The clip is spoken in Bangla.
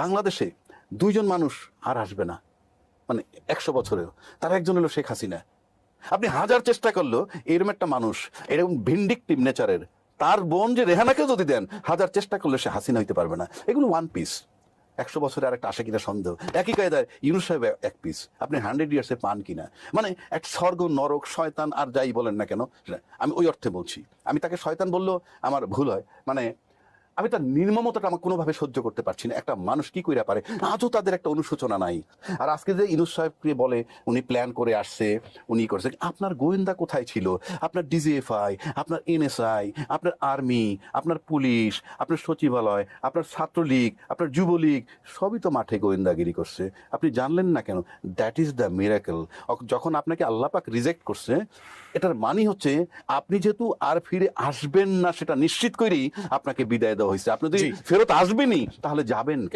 বাংলাদেশে 2 জন মানুষ আর আসবে না, মানে 100 বছরেও, তার একজন হলো শেখ হাসিনা। আপনি হাজার চেষ্টা করলেও এরকম একটা মানুষ, এরকম ভিন্ডিকটিভ নেচারের, তার বোন যে রেহানাকেও যদি দেন, হাজার চেষ্টা করলে সে হাসিনা হইতে পারবে না। এগুলো ওয়ান পিস। 100 বছরে আর একটা আসে কিনা সন্দেহ। একই কায়দায় ইউনূস সাহেব এক পিস, আপনি 100 ইয়ার্সে পান কিনা। মানে এক স্বর্গ নরক শয়তান আর যাই বলেন না কেন, আমি ওই অর্থে বলছি। আমি তাকে শয়তান বললেও আমার ভুল হয়। মানে আমি তার নির্মমতাটা আমার কোনোভাবে সহ্য করতে পারছি না। একটা মানুষ কি কইরা পারে, আজও তাদের একটা অনুশোচনা নাই। আর আজকে যে ইউনূস সাহেবকে বলে উনি প্ল্যান করে আসছে, উনি করছে, আপনার গোয়েন্দা কোথায় ছিল? আপনার ডিজিএফআই, আপনার এনএসআই, আপনার আর্মি, আপনার পুলিশ, আপনার সচিবালয়, আপনার ছাত্রলীগ, আপনার যুবলীগ, সবই তো মাঠে গোয়েন্দাগিরি করছে। আপনি জানলেন না কেন? That is the miracle. যখন আপনাকে আল্লাহ পাক রিজেক্ট করছে, এটার মানে হচ্ছে আপনি যেহেতু আর ফিরে আসবেন না সেটা নিশ্চিত করেই আপনাকে বিদায় দেওয়া হয়েছে। আপনি যদি জি। ফেরত আসবেনই, তাহলে যাবেন কেন?